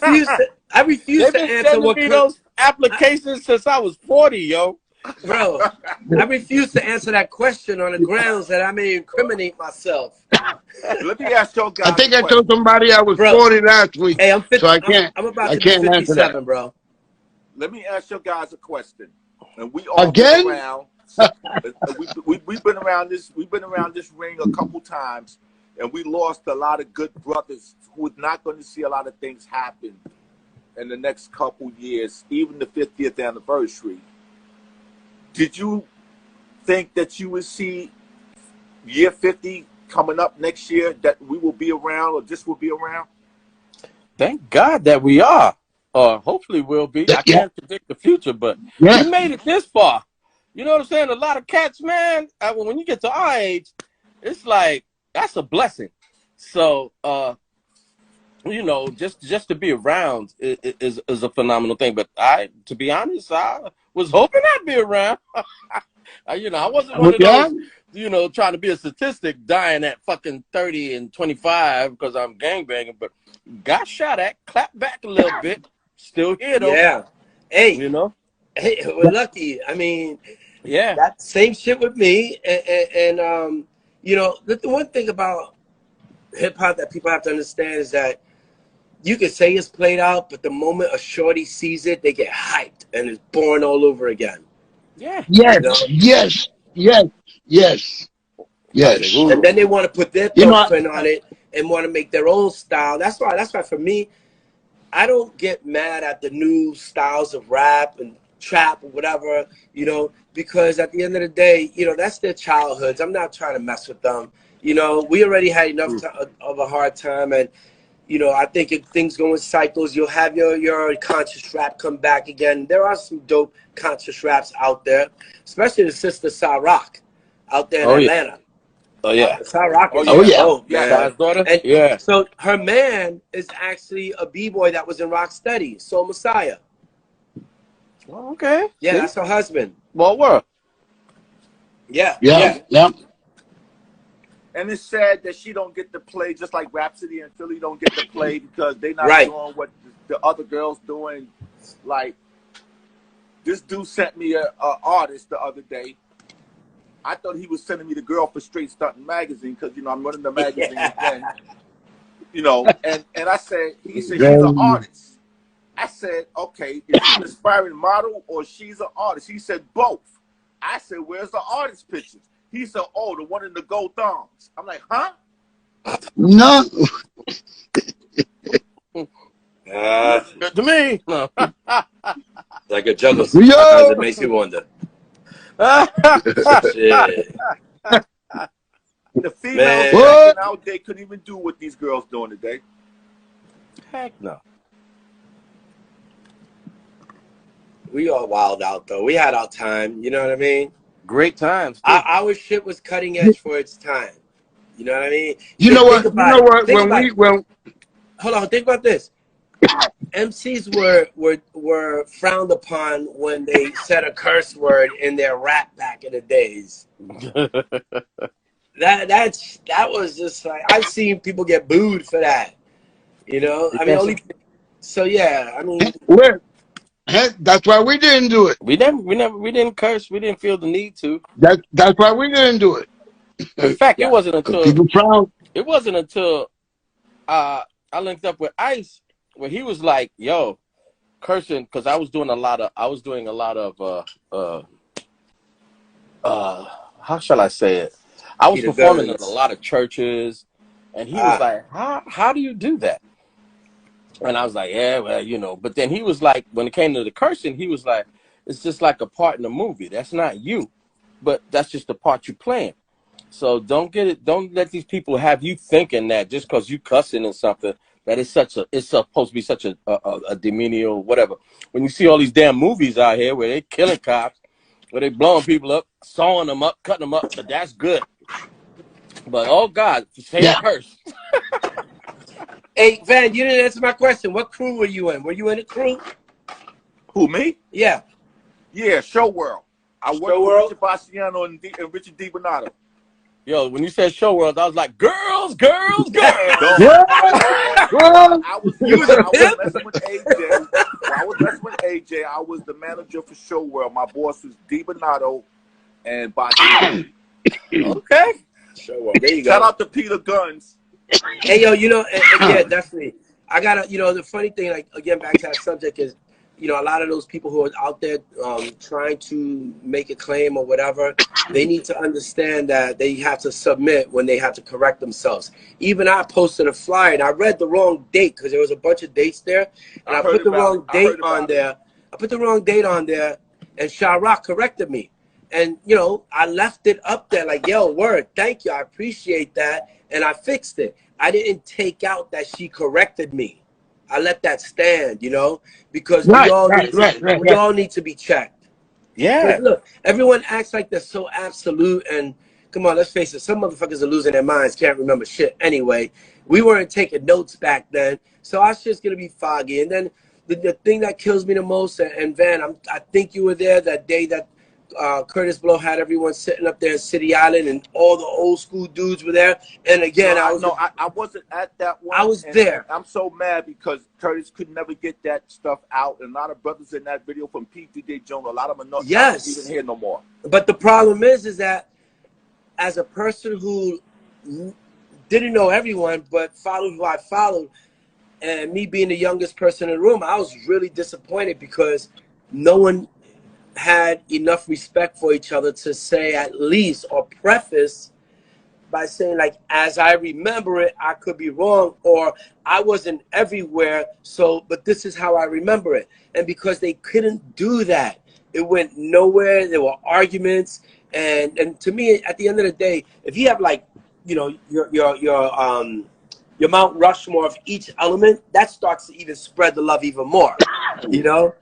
refuse to answer what those applications since I was 40, yo. Bro, I refuse to answer that question on the grounds that I may incriminate myself. Let me ask y'all guys. I think I told somebody I was 40 last week. Hey, I'm 50. So I can't. I'm about to be 57, bro. Let me ask you guys a question. And we all again? been around. We've been around this. We've been around this ring a couple times, and we lost a lot of good brothers who are not going to see a lot of things happen in the next couple years, even the 50th anniversary. Did you think that you would see year 50 coming up next year, that we will be around, or this will be around? Thank God that we are, or hopefully we'll be. I can't predict the future, but we made it this far. You know what I'm saying? A lot of cats, man, when you get to our age, it's like, that's a blessing. So, you know, just to be around is a phenomenal thing. But to be honest, I was hoping I'd be around. You know, I wasn't one of those, you know, trying to be a statistic, dying at fucking 30 and 25 because I'm gangbanging, but got shot at, clapped back a little bit, still here though. Yeah. Hey, you know? Hey, we're lucky. I mean, yeah, that same shit with me. And you know, the one thing about hip hop that people have to understand is that you can say it's played out, but the moment a shorty sees it, they get hyped and it's born all over again. Yeah. Yes, you know? yes. And then they want to put their spin on it and want to make their own style. That's why for me, I don't get mad at the new styles of rap and trap or whatever, you know, because at the end of the day, you know, that's their childhoods. I'm not trying to mess with them. You know, we already had enough of a hard time, and you know, I think if things go in cycles, you'll have your conscious rap come back again. There are some dope conscious raps out there, especially the sister Sa Rock out there in Atlanta. Oh yeah. Sa Rock is dope, man. Daughter? And so her man is actually a b-boy that was in Rocksteady, Soul Messiah. Oh, okay. Yeah, that's her husband. What world? Yeah. And it's sad that she don't get to play, just like Rhapsody and Philly don't get to play because they not doing what the other girls doing. Like, this dude sent me a artist the other day. I thought he was sending me the girl for Straight Stunting magazine because, you know, I'm running the magazine again. You know, and I said, he said, she's an artist. I said, okay, is she an aspiring model or she's an artist? He said, both. I said, where's the artist pictures? He said, oh, the one in the gold thongs. I'm like, huh? No. Good to me. No. Like a jungle. Sometimes it makes you wonder. Shit. The females out there couldn't even do what these girls doing today. Heck no. We all wild out though. We had our time. You know what I mean? Great times. Our shit was cutting edge for its time. You know what I mean? You know what? Hold on. Think about this. MCs were frowned upon when they said a curse word in their rap back in the days. that was just like, I've seen people get booed for that. You know, I mean, so yeah, I mean, that's why we didn't do it. We didn't curse. We didn't feel the need to. That's why we didn't do it. In fact, it wasn't until people frown. It wasn't until I linked up with Ice where he was like, "Yo, cursing," because I was doing a lot of how shall I say it? I was performing in a lot of churches, and he was like, "How do you do that?" And I was like, yeah, well, you know. But then he was like, when it came to the cursing, he was like, it's just like a part in the movie. That's not you, but that's just the part you're playing. So don't let these people have you thinking that just because you cussing and something that it's supposed to be such a demeanor or whatever. When you see all these damn movies out here where they killing cops, where they blowing people up, sawing them up, cutting them up, but that's good. But oh God, say a curse. Hey, Van, you didn't answer my question. What crew were you in? Were you in a crew? Who, me? Yeah. Yeah, Show World. I worked with Richard Baciano and Richard DiBonato. Yo, when you said show world, I was like, girls, girls, girls. No, I was messing with AJ. When I was messing with AJ, I was the manager for Show World. My boss was Di Bonato and Bati. Okay. Show World. There you go. Shout out to Peter Guns. Hey, yo, you know, yeah, definitely. I gotta, you know, the funny thing, like, again, back to that subject is, you know, a lot of those people who are out there trying to make a claim or whatever, they need to understand that they have to submit when they have to correct themselves. Even I posted a flyer and I read the wrong date because there was a bunch of dates there, and I put the wrong date on there. I put the wrong date on there, and Shah-Rock corrected me. And, you know, I left it up there like, yo, word, thank you, I appreciate that, and I fixed it. I didn't take out that she corrected me. I let that stand, you know, because we all need to be checked. Yeah. Look, everyone acts like they're so absolute, and come on, let's face it, some motherfuckers are losing their minds, can't remember shit anyway. We weren't taking notes back then, so our shit's gonna be foggy. And then the thing that kills me the most, and Van, I think you were there that day that Curtis Blow had everyone sitting up there in City Island, and all the old school dudes were there. And again, I wasn't at that one. I was there. I'm so mad because Curtis could never get that stuff out, and a lot of brothers in that video from PJ Jones, a lot of them are not even here no more. But the problem is that as a person who didn't know everyone but followed who I followed, and me being the youngest person in the room, I was really disappointed because no one had enough respect for each other to say at least, or preface by saying like, as I remember it, I could be wrong, or I wasn't everywhere, so, but this is how I remember it. And because they couldn't do that, it went nowhere. There were arguments, and to me, at the end of the day, if you have like, you know, your Mount Rushmore of each element, that starts to even spread the love even more, you know.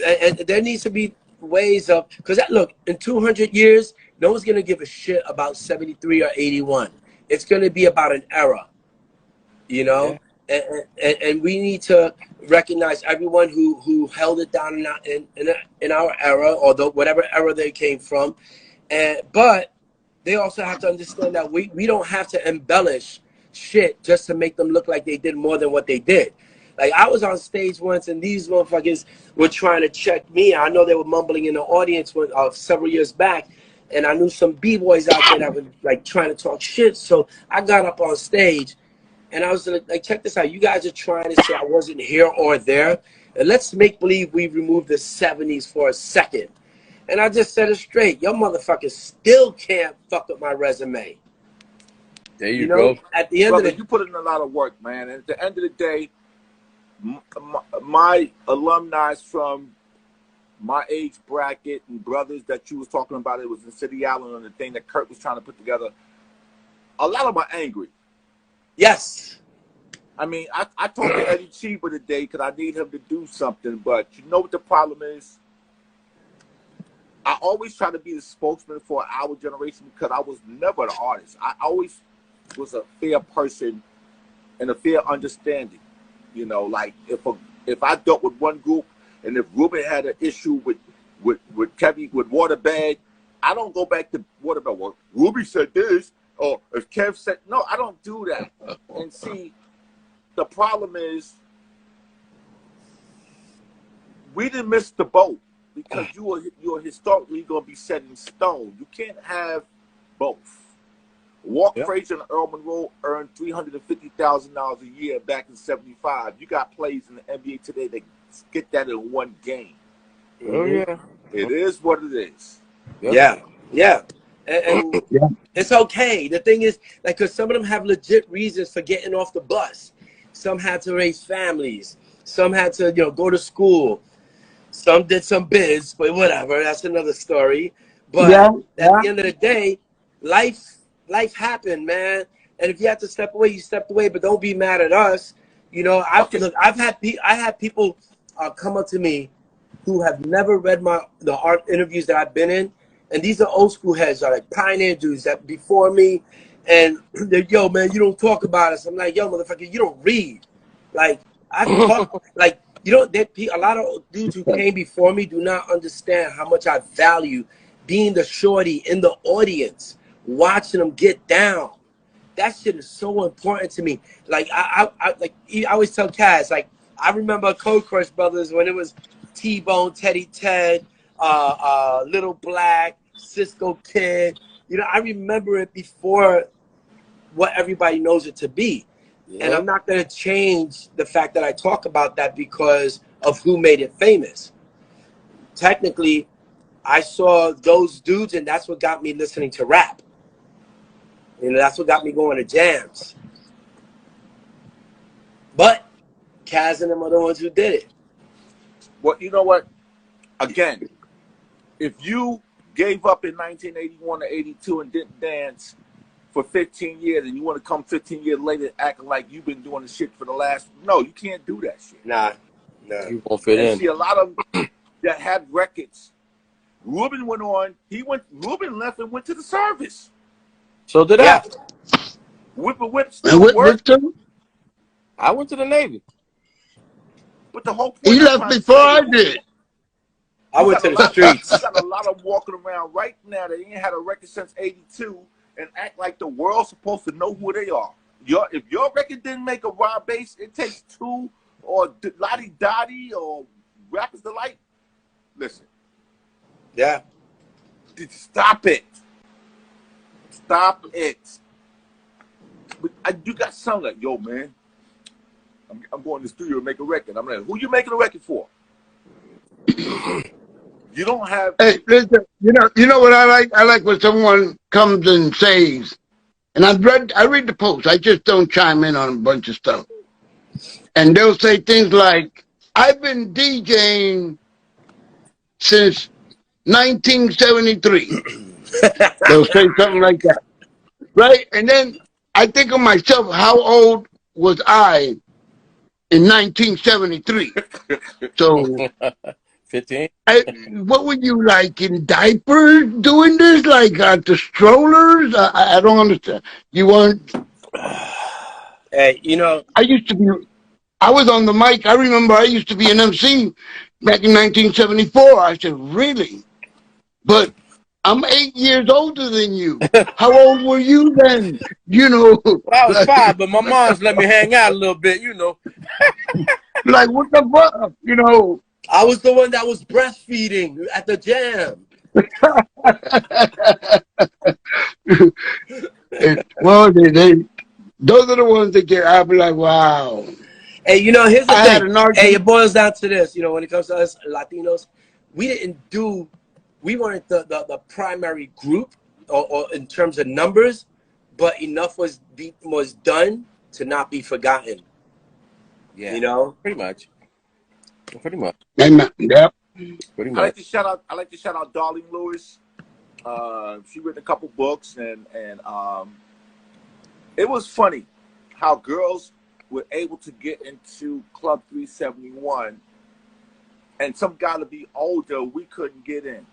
And there needs to be ways of, because look, in 200 years, no one's gonna give a shit about 73 or 81. It's gonna be about an era, you know. Yeah. And we need to recognize everyone who held it down in our era, or whatever era they came from. But they also have to understand that we don't have to embellish shit just to make them look like they did more than what they did. Like, I was on stage once, and these motherfuckers were trying to check me. I know they were mumbling in the audience several years back, and I knew some B-boys out there that were, like, trying to talk shit. So I got up on stage, and I was like, check this out. You guys are trying to say I wasn't here or there, and let's make believe we removed the 70s for a second. And I just said it straight. Your motherfuckers still can't fuck up my resume. There you go. At the end of the day, you put in a lot of work, man. And at the end of the day, my alumni from my age bracket and brothers that you was talking about, it was in City Island on the thing that Kurt was trying to put together, a lot of them are angry. Yes. I mean, I talked to Eddie Cheever today because I need him to do something, but you know what the problem is? I always try to be the spokesman for our generation because I was never an artist. I always was a fair person and a fair understanding. You know, like if I dealt with one group, and if Rubie had an issue with Kevin with Waterbag, I don't go back to Waterbag. Well, Rubie said this, or if Kev said no, I don't do that. And see, the problem is we didn't miss the boat because you're historically going to be set in stone. You can't have both. Walt Frazier and Earl Monroe earned $350,000 a year back in '75. You got plays in the NBA today that get that in one game. Oh yeah, it is what it is. Yeah. And it's okay. The thing is, like, because some of them have legit reasons for getting off the bus. Some had to raise families. Some had to, you know, go to school. Some did some biz, but whatever. That's another story. But at the end of the day, life happened, man. And if you have to step away, you stepped away. But don't be mad at us. You know, I had people come up to me who have never read the art interviews that I've been in, and these are old school heads, are like pioneer dudes that before me, and they're, yo, man, you don't talk about us. I'm like, yo, motherfucker, you don't read. Like, I talk like, you know, a lot of dudes who came before me do not understand how much I value being the shorty in the audience watching them get down. That shit is so important to me. Like I always tell Kaz, like I remember Coldcrush Brothers when it was T-Bone, Teddy Ted, Little Black, Cisco Kid. You know, I remember it before what everybody knows it to be. Yeah. And I'm not going to change the fact that I talk about that because of who made it famous. Technically, I saw those dudes, and that's what got me listening to rap. You know, that's what got me going to jams. But Kaz and them are the ones who did it. Well, you know what? Again, if you gave up in 1981 or 82 and didn't dance for 15 years and you want to come 15 years later acting like you've been doing the shit for the last... No, you can't do that shit. Nah. You won't fit in. See, a lot of them that had records. Rubie went on. Rubie left and went to the service. So did I. Whip still worked. I went to the Navy. But the whole point... He left before I did. I went to the streets. You got a lot of walking around right now that ain't had a record since 82 and act like the world's supposed to know who they are. If your record didn't make a raw bass, it takes two or Lottie Dottie or Rappers Delight. Listen. Yeah. Stop it. Stop it. But you got something like, yo, man, I'm going to the studio to make a record. I'm like, who you making a record for? You don't have... Hey, listen, you know what I like? I like when someone comes and says, and I read the post. I just don't chime in on a bunch of stuff. And they'll say things like, I've been DJing since 1973. They'll say something like that. Right? And then I think of myself, how old was I in 1973? So... 15. What were you like in diapers doing this? Like the strollers? I don't understand. You weren't. Hey, you know. I was on the mic. I remember I used to be an MC back in 1974. I said, really? But I'm 8 years older than you. How old were you then? You know. Well, I was 5, but my mom's let me hang out a little bit, you know. Like, what the fuck? You know. I was the one that was breastfeeding at the jam. Well, those are the ones that get, I'll be like, wow. Hey, you know, here's the thing. Hey, it boils down to this. You know, when it comes to us Latinos, we weren't the primary group or in terms of numbers, but enough was done to not be forgotten. Yeah. You know? Pretty much. Yep. Pretty much. I like to shout out Darlene Lewis. She written a couple books and it was funny how girls were able to get into Club 371 and some guy to be older we couldn't get in.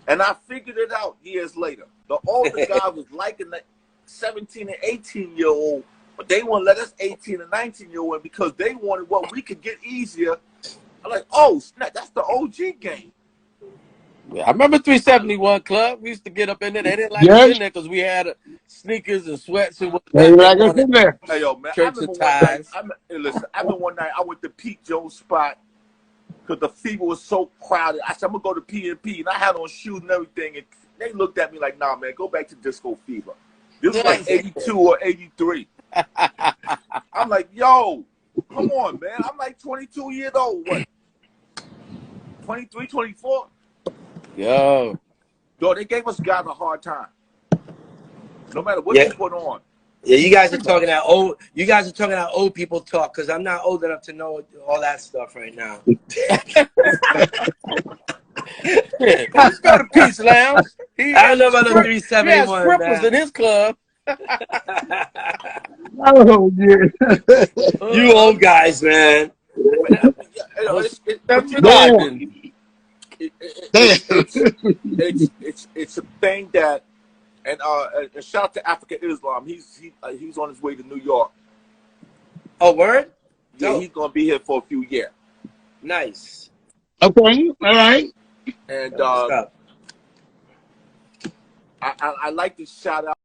And I figured it out years later. The older guy was liking the 17 and 18-year-old, but they wouldn't let us 18 and 19-year-old in because they wanted what we could get easier. I'm like, oh, snap, that's the OG game. Yeah, I remember 371 Club. We used to get up in there. They didn't like us in there because we had sneakers and sweats and whatnot. They like us in there. Hey, yo, man. Shirts and ties. Listen, I remember one night I went to Pete Jones' spot because the fever was so crowded. I said, I'm going to go to P&P. And I had on shoes and everything. And they looked at me like, nah, man, go back to Disco Fever. This was like 82 or 83. I'm like, yo, come on, man. I'm like 22 years old. What? 23, 24? Yo, they gave us guys a hard time. No matter what you put on. Yeah, you guys are talking that old. You guys are talking that old people talk because I'm not old enough to know all that stuff right now. Let's go to Peace Lounge. I don't know about the 371. He has strippers in his club. Oh, yeah. You old guys, man. It's a thing that, and shout out to Africa Islam. He's on his way to New York. Oh, word? Yeah, he's gonna be here for a few years. Nice. Okay, all right. And I like to shout out